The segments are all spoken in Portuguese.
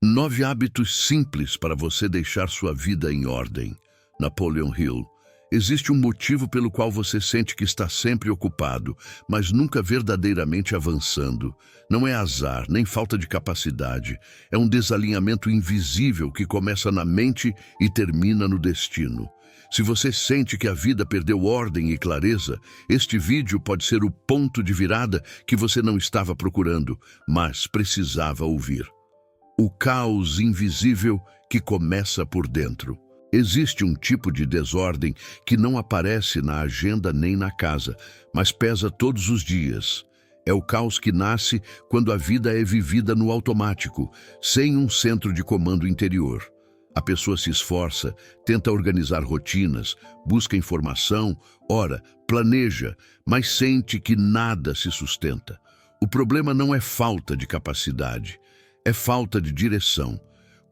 9 hábitos simples para você deixar sua vida em ordem. Napoleon Hill. Existe um motivo pelo qual você sente que está sempre ocupado, mas nunca verdadeiramente avançando. Não é azar, nem falta de capacidade. É um desalinhamento invisível que começa na mente e termina no destino. Se você sente que a vida perdeu ordem e clareza, este vídeo pode ser o ponto de virada que você não estava procurando, mas precisava ouvir. O caos invisível que começa por dentro. Existe um tipo de desordem que não aparece na agenda nem na casa, mas pesa todos os dias. É o caos que nasce quando a vida é vivida no automático, sem um centro de comando interior. A pessoa se esforça, tenta organizar rotinas, busca informação, ora, planeja, mas sente que nada se sustenta. O problema não é falta de capacidade, é falta de direção.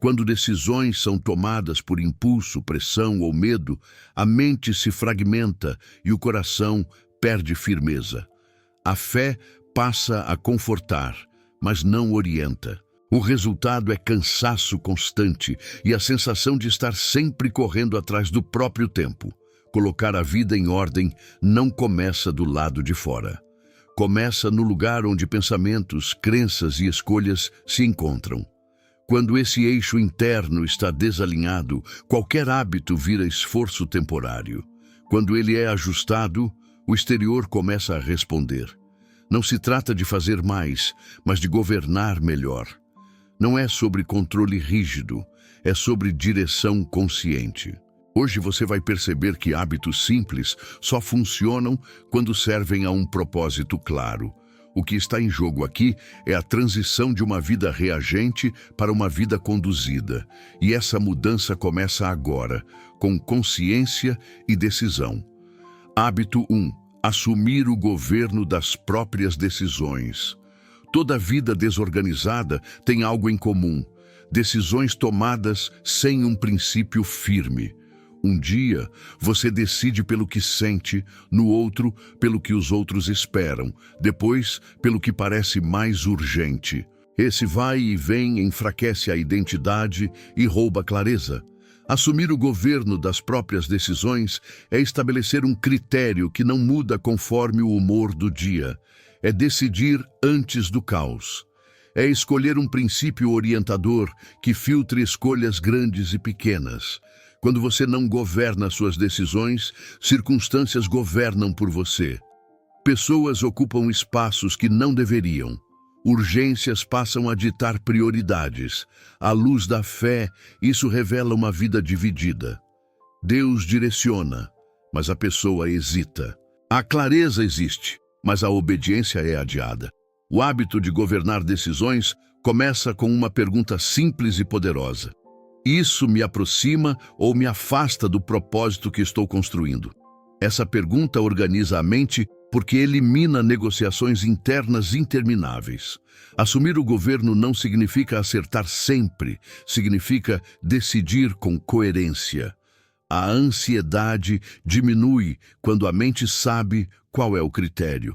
Quando decisões são tomadas por impulso, pressão ou medo, a mente se fragmenta e o coração perde firmeza. A fé passa a confortar, mas não orienta. O resultado é cansaço constante e a sensação de estar sempre correndo atrás do próprio tempo. Colocar a vida em ordem não começa do lado de fora. Começa no lugar onde pensamentos, crenças e escolhas se encontram. Quando esse eixo interno está desalinhado, qualquer hábito vira esforço temporário. Quando ele é ajustado, o exterior começa a responder. Não se trata de fazer mais, mas de governar melhor. Não é sobre controle rígido, é sobre direção consciente. Hoje você vai perceber que hábitos simples só funcionam quando servem a um propósito claro. O que está em jogo aqui é a transição de uma vida reagente para uma vida conduzida. E essa mudança começa agora, com consciência e decisão. Hábito 1. Assumir o governo das próprias decisões. Toda vida desorganizada tem algo em comum: decisões tomadas sem um princípio firme. Um dia, você decide pelo que sente, no outro, pelo que os outros esperam, depois, pelo que parece mais urgente. Esse vai e vem enfraquece a identidade e rouba a clareza. Assumir o governo das próprias decisões é estabelecer um critério que não muda conforme o humor do dia. É decidir antes do caos. É escolher um princípio orientador que filtre escolhas grandes e pequenas. Quando você não governa suas decisões, circunstâncias governam por você. Pessoas ocupam espaços que não deveriam. Urgências passam a ditar prioridades. À luz da fé, isso revela uma vida dividida. Deus direciona, mas a pessoa hesita. A clareza existe, mas a obediência é adiada. O hábito de governar decisões começa com uma pergunta simples e poderosa: isso me aproxima ou me afasta do propósito que estou construindo? Essa pergunta organiza a mente porque elimina negociações internas intermináveis. Assumir o governo não significa acertar sempre, significa decidir com coerência. A ansiedade diminui quando a mente sabe qual é o critério.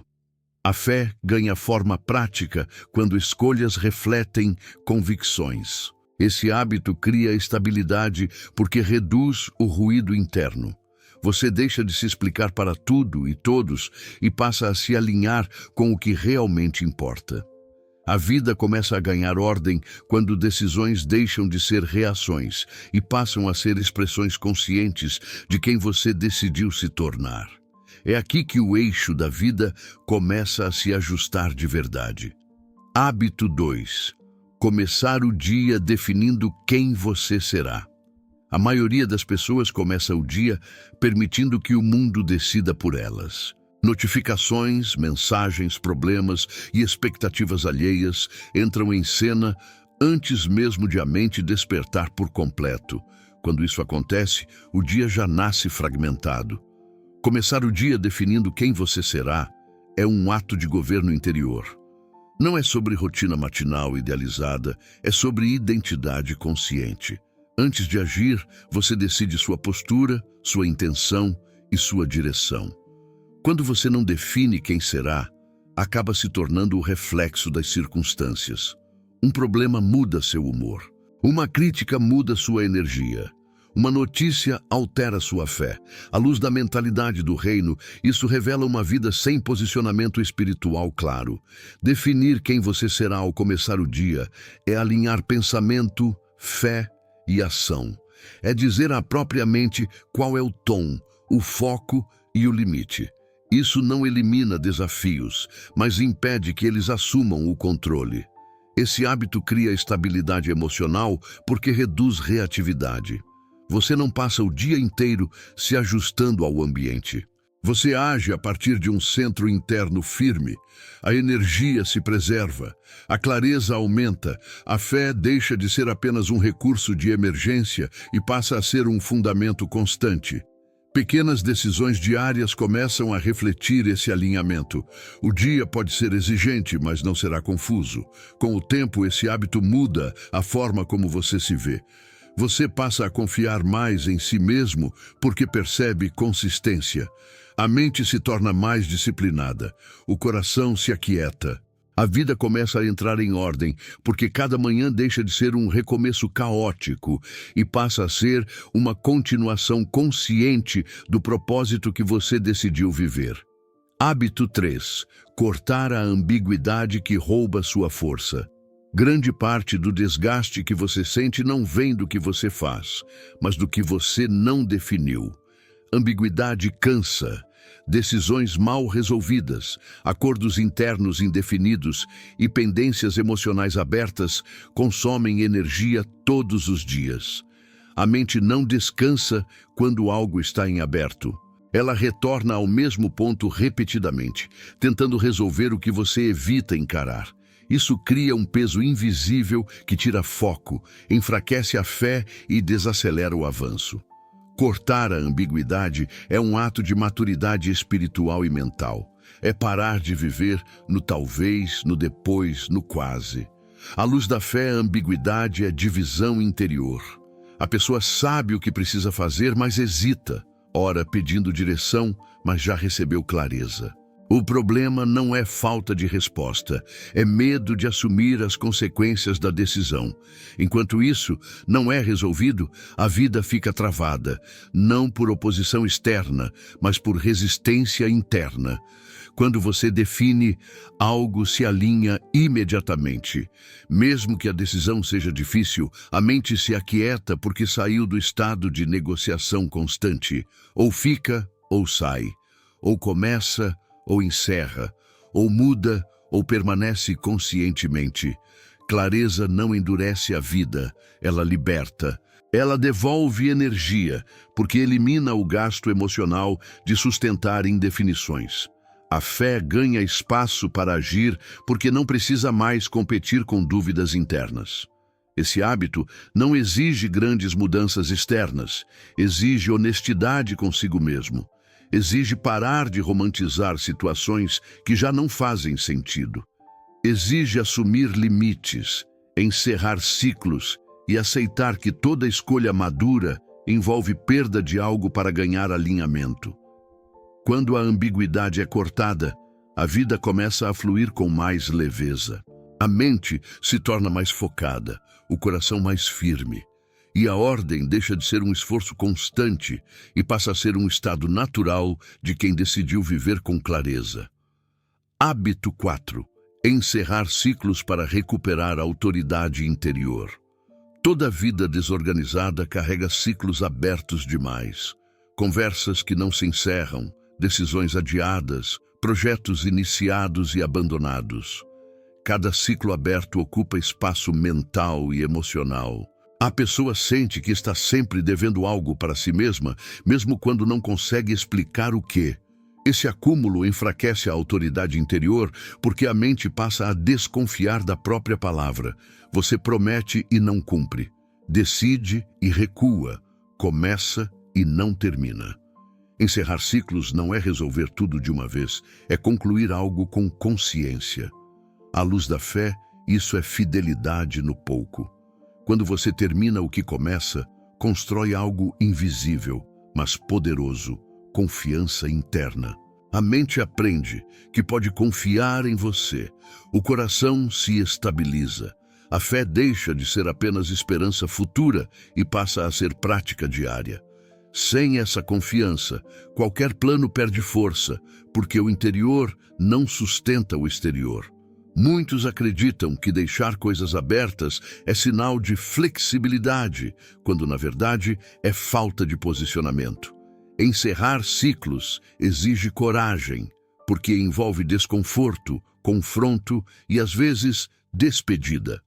A fé ganha forma prática quando escolhas refletem convicções. Esse hábito cria estabilidade porque reduz o ruído interno. Você deixa de se explicar para tudo e todos e passa a se alinhar com o que realmente importa. A vida começa a ganhar ordem quando decisões deixam de ser reações e passam a ser expressões conscientes de quem você decidiu se tornar. É aqui que o eixo da vida começa a se ajustar de verdade. Hábito 2. Começar o dia definindo quem você será. A maioria das pessoas começa o dia permitindo que o mundo decida por elas. Notificações, mensagens, problemas e expectativas alheias entram em cena antes mesmo de a mente despertar por completo. Quando isso acontece, o dia já nasce fragmentado. Começar o dia definindo quem você será é um ato de governo interior. Não é sobre rotina matinal idealizada, é sobre identidade consciente. Antes de agir, você decide sua postura, sua intenção e sua direção. Quando você não define quem será, acaba se tornando o reflexo das circunstâncias. Um problema muda seu humor. Uma crítica muda sua energia. Uma notícia altera sua fé. À luz da mentalidade do reino, isso revela uma vida sem posicionamento espiritual claro. Definir quem você será ao começar o dia é alinhar pensamento, fé e ação. É dizer à própria mente qual é o tom, o foco e o limite. Isso não elimina desafios, mas impede que eles assumam o controle. Esse hábito cria estabilidade emocional porque reduz reatividade. Você não passa o dia inteiro se ajustando ao ambiente. Você age a partir de um centro interno firme. A energia se preserva, a clareza aumenta, a fé deixa de ser apenas um recurso de emergência e passa a ser um fundamento constante. Pequenas decisões diárias começam a refletir esse alinhamento. O dia pode ser exigente, mas não será confuso. Com o tempo, esse hábito muda a forma como você se vê. Você passa a confiar mais em si mesmo porque percebe consistência. A mente se torna mais disciplinada. O coração se aquieta. A vida começa a entrar em ordem, porque cada manhã deixa de ser um recomeço caótico e passa a ser uma continuação consciente do propósito que você decidiu viver. Hábito 3. Cortar a ambiguidade que rouba sua força. Grande parte do desgaste que você sente não vem do que você faz, mas do que você não definiu. Ambiguidade cansa. Decisões mal resolvidas, acordos internos indefinidos e pendências emocionais abertas consomem energia todos os dias. A mente não descansa quando algo está em aberto. Ela retorna ao mesmo ponto repetidamente, tentando resolver o que você evita encarar. Isso cria um peso invisível que tira foco, enfraquece a fé e desacelera o avanço. Cortar a ambiguidade é um ato de maturidade espiritual e mental. É parar de viver no talvez, no depois, no quase. À luz da fé, a ambiguidade é divisão interior. A pessoa sabe o que precisa fazer, mas hesita. Ora pedindo direção, mas já recebeu clareza. O problema não é falta de resposta, é medo de assumir as consequências da decisão. Enquanto isso não é resolvido, a vida fica travada, não por oposição externa, mas por resistência interna. Quando você define, algo se alinha imediatamente. Mesmo que a decisão seja difícil, a mente se aquieta porque saiu do estado de negociação constante. Ou fica, ou sai. Ou começa, ou encerra, ou muda, ou permanece conscientemente. Clareza não endurece a vida, ela liberta. Ela devolve energia, porque elimina o gasto emocional de sustentar indefinições. A fé ganha espaço para agir porque não precisa mais competir com dúvidas internas. Esse hábito não exige grandes mudanças externas, exige honestidade consigo mesmo. Exige parar de romantizar situações que já não fazem sentido. Exige assumir limites, encerrar ciclos e aceitar que toda escolha madura envolve perda de algo para ganhar alinhamento. Quando a ambiguidade é cortada, a vida começa a fluir com mais leveza. A mente se torna mais focada, o coração mais firme. E a ordem deixa de ser um esforço constante e passa a ser um estado natural de quem decidiu viver com clareza. Hábito 4. Encerrar ciclos para recuperar a autoridade interior. Toda vida desorganizada carrega ciclos abertos demais. Conversas que não se encerram, decisões adiadas, projetos iniciados e abandonados. Cada ciclo aberto ocupa espaço mental e emocional. A pessoa sente que está sempre devendo algo para si mesma, mesmo quando não consegue explicar o quê. Esse acúmulo enfraquece a autoridade interior porque a mente passa a desconfiar da própria palavra. Você promete e não cumpre. Decide e recua. Começa e não termina. Encerrar ciclos não é resolver tudo de uma vez, é concluir algo com consciência. À luz da fé, isso é fidelidade no pouco. Quando você termina o que começa, constrói algo invisível, mas poderoso, confiança interna. A mente aprende que pode confiar em você. O coração se estabiliza. a fé deixa de ser apenas esperança futura e passa a ser prática diária. Sem essa confiança, qualquer plano perde força, porque o interior não sustenta o exterior. Muitos acreditam que deixar coisas abertas é sinal de flexibilidade, quando na verdade é falta de posicionamento. Encerrar ciclos exige coragem, porque envolve desconforto, confronto e, às vezes, despedida.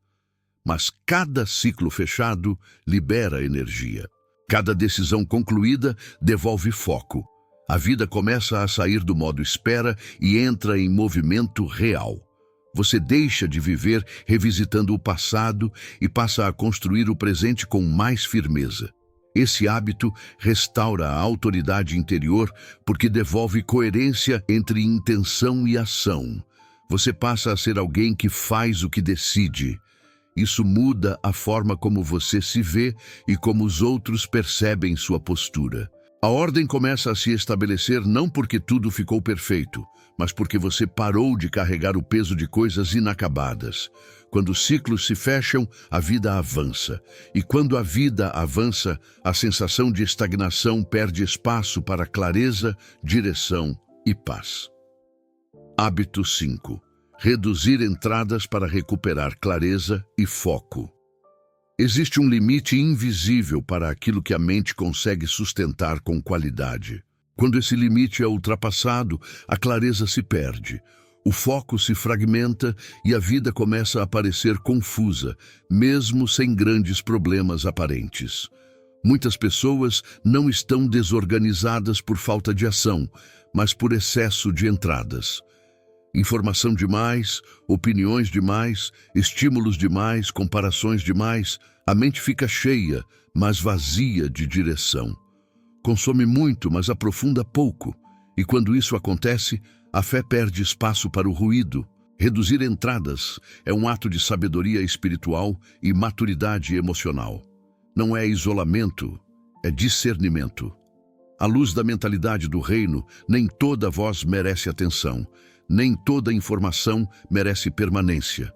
Mas cada ciclo fechado libera energia. Cada decisão concluída devolve foco. A vida começa a sair do modo espera e entra em movimento real. Você deixa de viver revisitando o passado e passa a construir o presente com mais firmeza. Esse hábito restaura a autoridade interior porque devolve coerência entre intenção e ação. Você passa a ser alguém que faz o que decide. Isso muda a forma como você se vê e como os outros percebem sua postura. A ordem começa a se estabelecer não porque tudo ficou perfeito, mas porque você parou de carregar o peso de coisas inacabadas. Quando os ciclos se fecham, a vida avança. E quando a vida avança, a sensação de estagnação perde espaço para clareza, direção e paz. Hábito 5. Reduzir entradas para recuperar clareza e foco. Existe um limite invisível para aquilo que a mente consegue sustentar com qualidade. Quando esse limite é ultrapassado, a clareza se perde, o foco se fragmenta e a vida começa a parecer confusa, mesmo sem grandes problemas aparentes. Muitas pessoas não estão desorganizadas por falta de ação, mas por excesso de entradas. Informação demais, opiniões demais, estímulos demais, comparações demais, a mente fica cheia, mas vazia de direção. Consome muito, mas aprofunda pouco. E quando isso acontece, a fé perde espaço para o ruído. Reduzir entradas é um ato de sabedoria espiritual e maturidade emocional. Não é isolamento, é discernimento. À luz da mentalidade do reino, nem toda voz merece atenção. Nem toda informação merece permanência.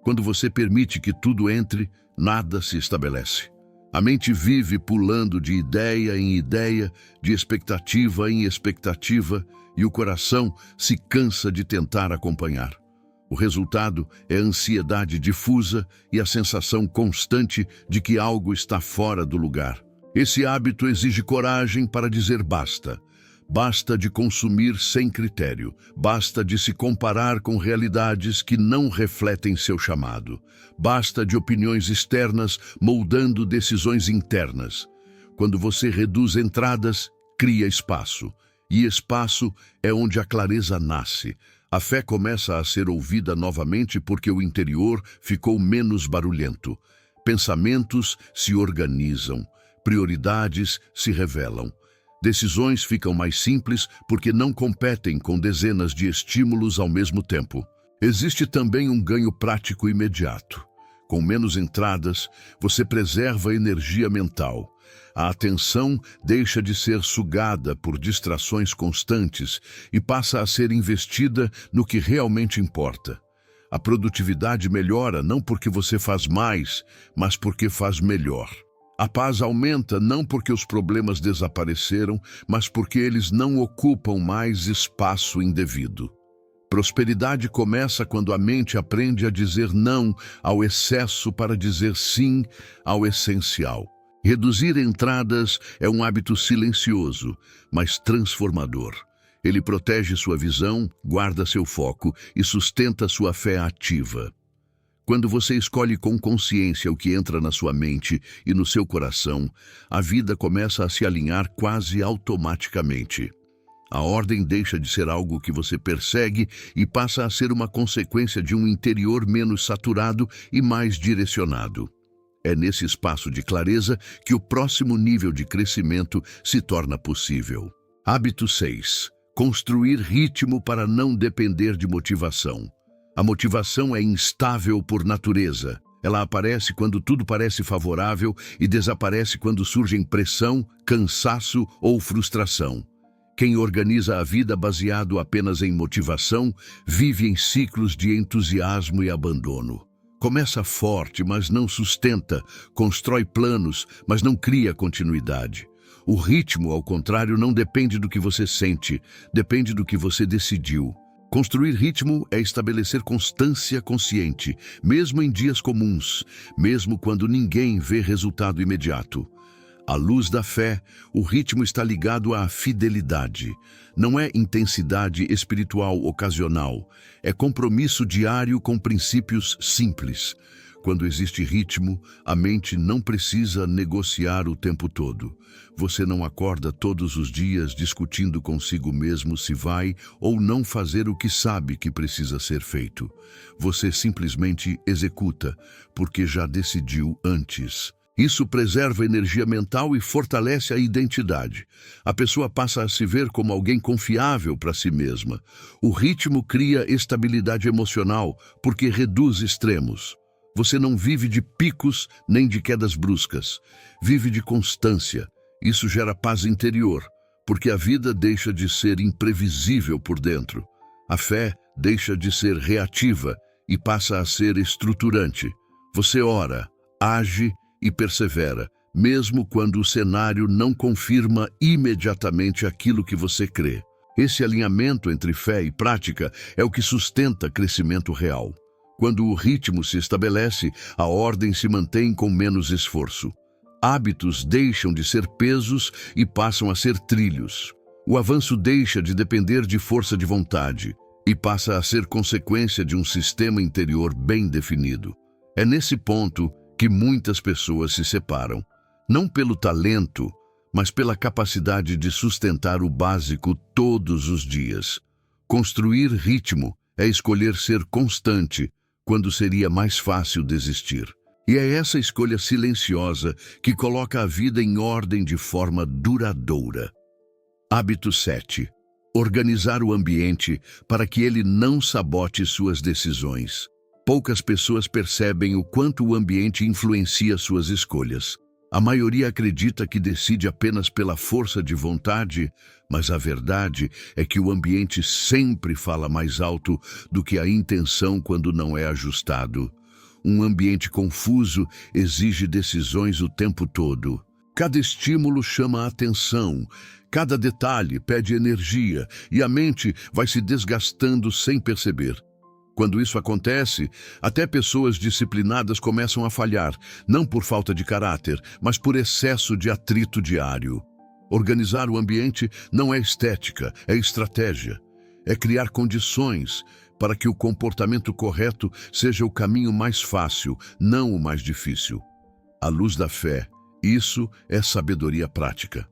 Quando você permite que tudo entre, nada se estabelece. A mente vive pulando de ideia em ideia, de expectativa em expectativa, e o coração se cansa de tentar acompanhar. O resultado é a ansiedade difusa e a sensação constante de que algo está fora do lugar. Esse hábito exige coragem para dizer basta. Basta de consumir sem critério, basta de se comparar com realidades que não refletem seu chamado, basta de opiniões externas moldando decisões internas. Quando você reduz entradas, cria espaço, e espaço é onde a clareza nasce. A fé começa a ser ouvida novamente porque o interior ficou menos barulhento. Pensamentos se organizam, prioridades se revelam. Decisões ficam mais simples porque não competem com dezenas de estímulos ao mesmo tempo. Existe também um ganho prático imediato. Com menos entradas, você preserva a energia mental. A atenção deixa de ser sugada por distrações constantes e passa a ser investida no que realmente importa. A produtividade melhora não porque você faz mais, mas porque faz melhor. A paz aumenta não porque os problemas desapareceram, mas porque eles não ocupam mais espaço indevido. Prosperidade começa quando a mente aprende a dizer não ao excesso para dizer sim ao essencial. Reduzir entradas é um hábito silencioso, mas transformador. Ele protege sua visão, guarda seu foco e sustenta sua fé ativa. Quando você escolhe com consciência o que entra na sua mente e no seu coração, a vida começa a se alinhar quase automaticamente. A ordem deixa de ser algo que você persegue e passa a ser uma consequência de um interior menos saturado e mais direcionado. É nesse espaço de clareza que o próximo nível de crescimento se torna possível. Hábito 6. Construir ritmo para não depender de motivação. A motivação é instável por natureza. Ela aparece quando tudo parece favorável e desaparece quando surgem pressão, cansaço ou frustração. Quem organiza a vida baseado apenas em motivação vive em ciclos de entusiasmo e abandono. Começa forte, mas não sustenta, constrói planos, mas não cria continuidade. O ritmo, ao contrário, não depende do que você sente, depende do que você decidiu. Construir ritmo é estabelecer constância consciente, mesmo em dias comuns, mesmo quando ninguém vê resultado imediato. À luz da fé, o ritmo está ligado à fidelidade. Não é intensidade espiritual ocasional, é compromisso diário com princípios simples. Quando existe ritmo, a mente não precisa negociar o tempo todo. Você não acorda todos os dias discutindo consigo mesmo se vai ou não fazer o que sabe que precisa ser feito. Você simplesmente executa, porque já decidiu antes. Isso preserva a energia mental e fortalece a identidade. A pessoa passa a se ver como alguém confiável para si mesma. O ritmo cria estabilidade emocional, porque reduz extremos. Você não vive de picos nem de quedas bruscas. Vive de constância. Isso gera paz interior, porque a vida deixa de ser imprevisível por dentro. A fé deixa de ser reativa e passa a ser estruturante. Você ora, age e persevera, mesmo quando o cenário não confirma imediatamente aquilo que você crê. Esse alinhamento entre fé e prática é o que sustenta crescimento real. Quando o ritmo se estabelece, a ordem se mantém com menos esforço. Hábitos deixam de ser pesos e passam a ser trilhos. O avanço deixa de depender de força de vontade e passa a ser consequência de um sistema interior bem definido. É nesse ponto que muitas pessoas se separam, não pelo talento, mas pela capacidade de sustentar o básico todos os dias. Construir ritmo é escolher ser constante quando seria mais fácil desistir. E é essa escolha silenciosa que coloca a vida em ordem de forma duradoura. Hábito 7. Organizar o ambiente para que ele não sabote suas decisões. Poucas pessoas percebem o quanto o ambiente influencia suas escolhas. A maioria acredita que decide apenas pela força de vontade, mas a verdade é que o ambiente sempre fala mais alto do que a intenção quando não é ajustado. Um ambiente confuso exige decisões o tempo todo. Cada estímulo chama a atenção, cada detalhe pede energia e a mente vai se desgastando sem perceber. Quando isso acontece, até pessoas disciplinadas começam a falhar, não por falta de caráter, mas por excesso de atrito diário. Organizar o ambiente não é estética, é estratégia. É criar condições para que o comportamento correto seja o caminho mais fácil, não o mais difícil. À luz da fé, isso é sabedoria prática.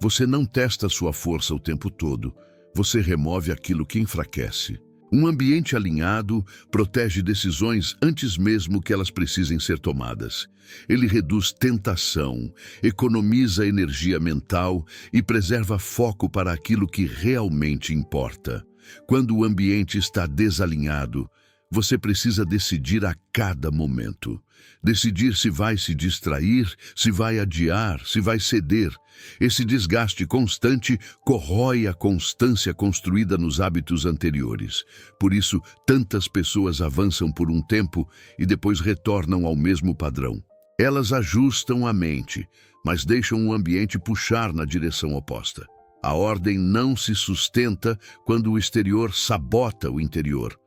Você não testa sua força o tempo todo, você remove aquilo que enfraquece. Um ambiente alinhado protege decisões antes mesmo que elas precisem ser tomadas. Ele reduz tentação, economiza energia mental e preserva foco para aquilo que realmente importa. Quando o ambiente está desalinhado, você precisa decidir a cada momento. Decidir se vai se distrair, se vai adiar, se vai ceder. Esse desgaste constante corrói a constância construída nos hábitos anteriores. Por isso, tantas pessoas avançam por um tempo e depois retornam ao mesmo padrão. Elas ajustam a mente, mas deixam o ambiente puxar na direção oposta. A ordem não se sustenta quando o exterior sabota o interior.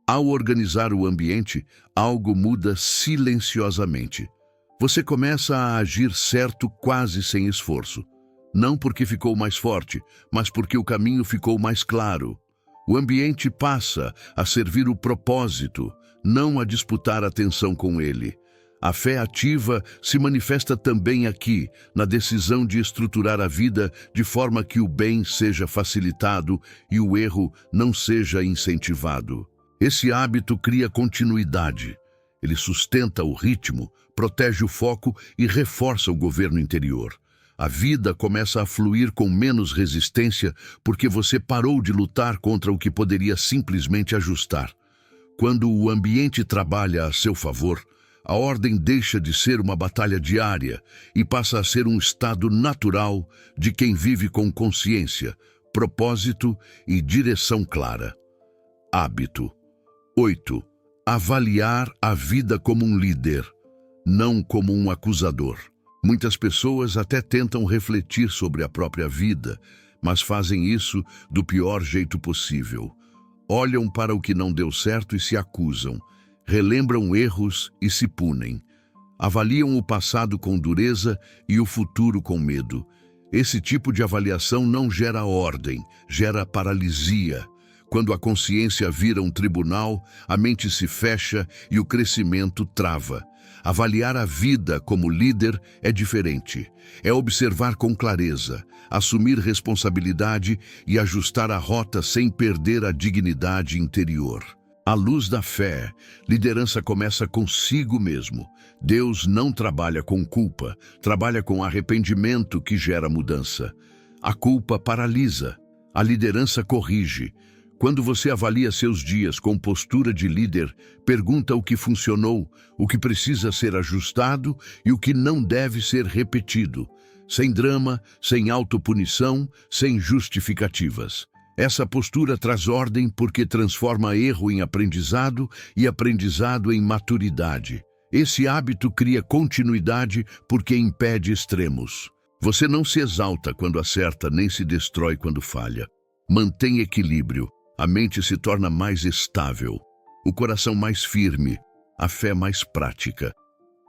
Ao organizar o ambiente, algo muda silenciosamente. Você começa a agir certo quase sem esforço. Não porque ficou mais forte, mas porque o caminho ficou mais claro. O ambiente passa a servir o propósito, não a disputar atenção com ele. A fé ativa se manifesta também aqui, na decisão de estruturar a vida de forma que o bem seja facilitado e o erro não seja incentivado. Esse hábito cria continuidade. Ele sustenta o ritmo, protege o foco e reforça o governo interior. A vida começa a fluir com menos resistência porque você parou de lutar contra o que poderia simplesmente ajustar. Quando o ambiente trabalha a seu favor, a ordem deixa de ser uma batalha diária e passa a ser um estado natural de quem vive com consciência, propósito e direção clara. Hábito 8. Avaliar a vida como um líder, não como um acusador. Muitas pessoas até tentam refletir sobre a própria vida, mas fazem isso do pior jeito possível. Olham para o que não deu certo e se acusam, relembram erros e se punem. Avaliam o passado com dureza e o futuro com medo. Esse tipo de avaliação não gera ordem, gera paralisia. Quando a consciência vira um tribunal, a mente se fecha e o crescimento trava. Avaliar a vida como líder é diferente. É observar com clareza, assumir responsabilidade e ajustar a rota sem perder a dignidade interior. À luz da fé, liderança começa consigo mesmo. Deus não trabalha com culpa, trabalha com arrependimento que gera mudança. A culpa paralisa, a liderança corrige. Quando você avalia seus dias com postura de líder, pergunta o que funcionou, o que precisa ser ajustado e o que não deve ser repetido. Sem drama, sem autopunição, sem justificativas. Essa postura traz ordem porque transforma erro em aprendizado e aprendizado em maturidade. Esse hábito cria continuidade porque impede extremos. Você não se exalta quando acerta, nem se destrói quando falha. Mantém equilíbrio. A mente se torna mais estável, o coração mais firme, a fé mais prática.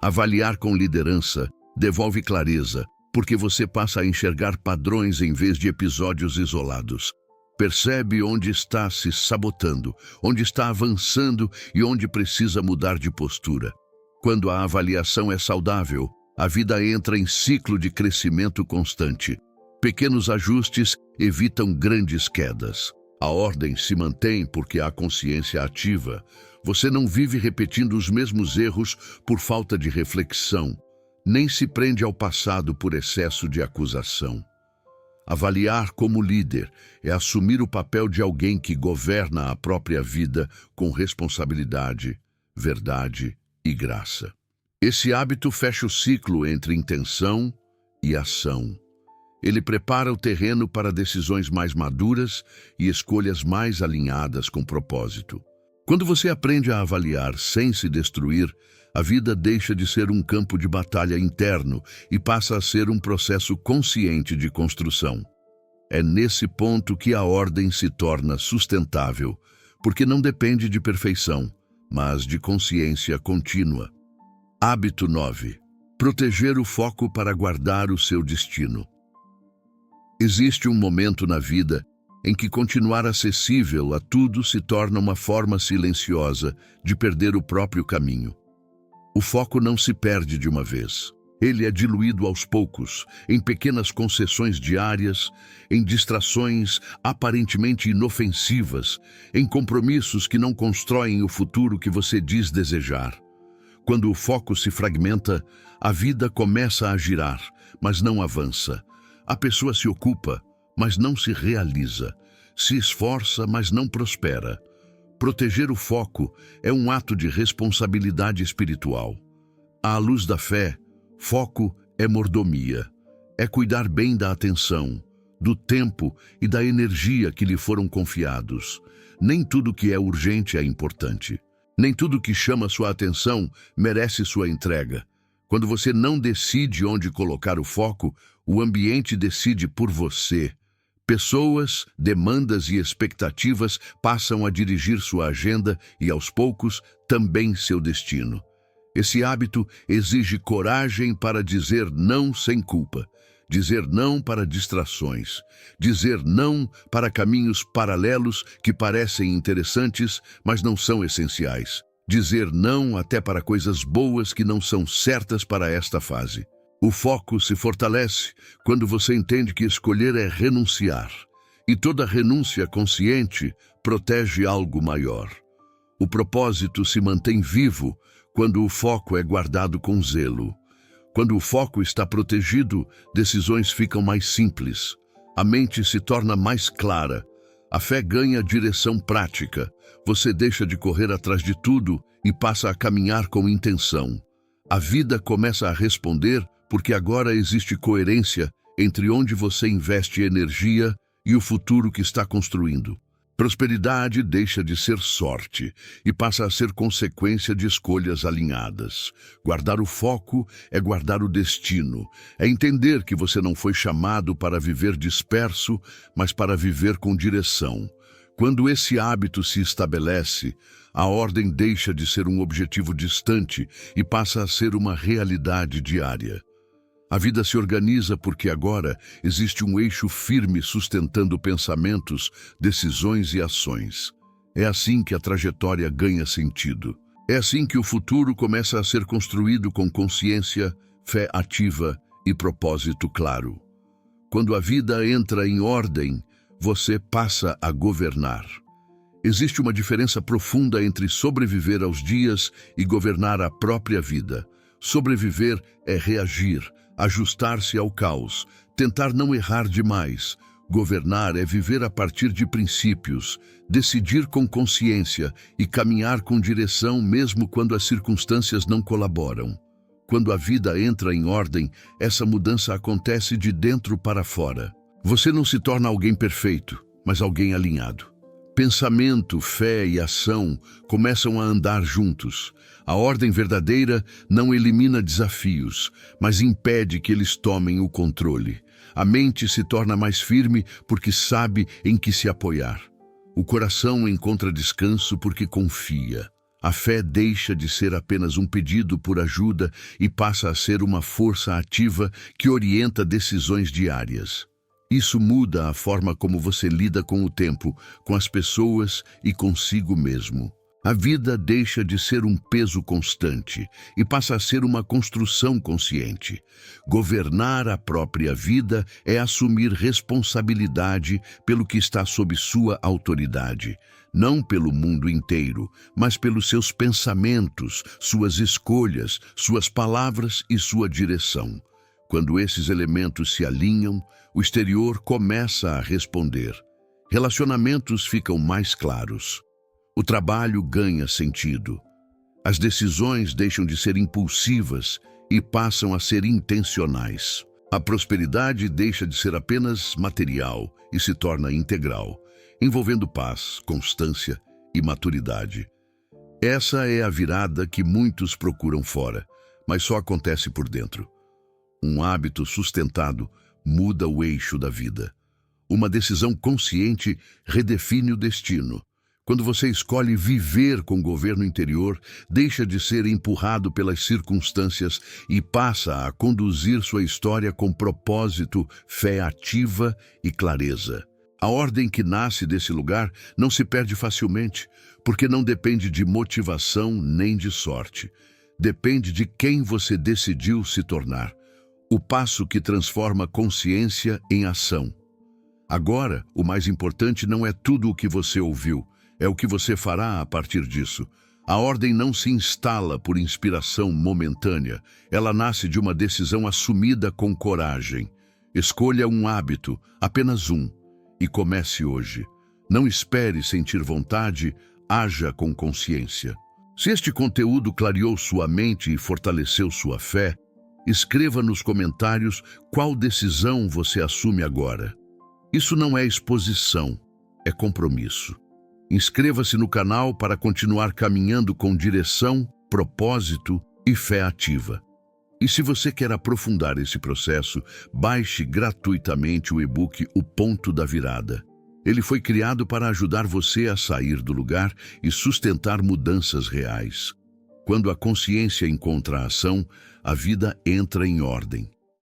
Avaliar com liderança devolve clareza, porque você passa a enxergar padrões em vez de episódios isolados. Percebe onde está se sabotando, onde está avançando e onde precisa mudar de postura. Quando a avaliação é saudável, a vida entra em ciclo de crescimento constante. Pequenos ajustes evitam grandes quedas. A ordem se mantém porque há consciência ativa. Você não vive repetindo os mesmos erros por falta de reflexão, nem se prende ao passado por excesso de acusação. Avaliar como líder é assumir o papel de alguém que governa a própria vida com responsabilidade, verdade e graça. Esse hábito fecha o ciclo entre intenção e ação. Ele prepara o terreno para decisões mais maduras e escolhas mais alinhadas com propósito. Quando você aprende a avaliar sem se destruir, a vida deixa de ser um campo de batalha interno e passa a ser um processo consciente de construção. É nesse ponto que a ordem se torna sustentável, porque não depende de perfeição, mas de consciência contínua. Hábito 9. Proteger o foco para guardar o seu destino. Existe um momento na vida em que continuar acessível a tudo se torna uma forma silenciosa de perder o próprio caminho. O foco não se perde de uma vez. Ele é diluído aos poucos, em pequenas concessões diárias, em distrações aparentemente inofensivas, em compromissos que não constroem o futuro que você diz desejar. Quando o foco se fragmenta, a vida começa a girar, mas não avança. A pessoa se ocupa, mas não se realiza. Se esforça, mas não prospera. Proteger o foco é um ato de responsabilidade espiritual. À luz da fé, foco é mordomia. É cuidar bem da atenção, do tempo e da energia que lhe foram confiados. Nem tudo que é urgente é importante. Nem tudo que chama sua atenção merece sua entrega. Quando você não decide onde colocar o foco, o ambiente decide por você. Pessoas, demandas e expectativas passam a dirigir sua agenda e, aos poucos, também seu destino. Esse hábito exige coragem para dizer não sem culpa, dizer não para distrações, dizer não para caminhos paralelos que parecem interessantes, mas não são essenciais, dizer não até para coisas boas que não são certas para esta fase. O foco se fortalece quando você entende que escolher é renunciar, e toda renúncia consciente protege algo maior. O propósito se mantém vivo quando o foco é guardado com zelo. Quando o foco está protegido, decisões ficam mais simples. A mente se torna mais clara. A fé ganha direção prática. Você deixa de correr atrás de tudo e passa a caminhar com intenção. A vida começa a responder porque agora existe coerência entre onde você investe energia e o futuro que está construindo. Prosperidade deixa de ser sorte e passa a ser consequência de escolhas alinhadas. Guardar o foco é guardar o destino, é entender que você não foi chamado para viver disperso, mas para viver com direção. Quando esse hábito se estabelece, a ordem deixa de ser um objetivo distante e passa a ser uma realidade diária. A vida se organiza porque agora existe um eixo firme sustentando pensamentos, decisões e ações. É assim que a trajetória ganha sentido. É assim que o futuro começa a ser construído com consciência, fé ativa e propósito claro. Quando a vida entra em ordem, você passa a governar. Existe uma diferença profunda entre sobreviver aos dias e governar a própria vida. Sobreviver é reagir, ajustar-se ao caos, tentar não errar demais. Governar é viver a partir de princípios, decidir com consciência e caminhar com direção mesmo quando as circunstâncias não colaboram. Quando a vida entra em ordem, essa mudança acontece de dentro para fora. Você não se torna alguém perfeito, mas alguém alinhado. Pensamento, fé e ação começam a andar juntos. A ordem verdadeira não elimina desafios, mas impede que eles tomem o controle. A mente se torna mais firme porque sabe em que se apoiar. O coração encontra descanso porque confia. A fé deixa de ser apenas um pedido por ajuda e passa a ser uma força ativa que orienta decisões diárias. Isso muda a forma como você lida com o tempo, com as pessoas e consigo mesmo. A vida deixa de ser um peso constante e passa a ser uma construção consciente. Governar a própria vida é assumir responsabilidade pelo que está sob sua autoridade, não pelo mundo inteiro, mas pelos seus pensamentos, suas escolhas, suas palavras e sua direção. Quando esses elementos se alinham, o exterior começa a responder. Relacionamentos ficam mais claros. O trabalho ganha sentido. As decisões deixam de ser impulsivas e passam a ser intencionais. A prosperidade deixa de ser apenas material e se torna integral, envolvendo paz, constância e maturidade. Essa é a virada que muitos procuram fora, mas só acontece por dentro. Um hábito sustentado muda o eixo da vida. Uma decisão consciente redefine o destino. Quando você escolhe viver com governo interior, deixa de ser empurrado pelas circunstâncias e passa a conduzir sua história com propósito, fé ativa e clareza. A ordem que nasce desse lugar não se perde facilmente, porque não depende de motivação nem de sorte. Depende de quem você decidiu se tornar. O passo que transforma consciência em ação. Agora, o mais importante não é tudo o que você ouviu, é o que você fará a partir disso. A ordem não se instala por inspiração momentânea, ela nasce de uma decisão assumida com coragem. Escolha um hábito, apenas um, e comece hoje. Não espere sentir vontade, haja com consciência. Se este conteúdo clareou sua mente e fortaleceu sua fé, escreva nos comentários qual decisão você assume agora. Isso não é exposição, é compromisso. Inscreva-se no canal para continuar caminhando com direção, propósito e fé ativa. E se você quer aprofundar esse processo, baixe gratuitamente o e-book O Ponto da Virada. Ele foi criado para ajudar você a sair do lugar e sustentar mudanças reais. Quando a consciência encontra a ação, a vida entra em ordem.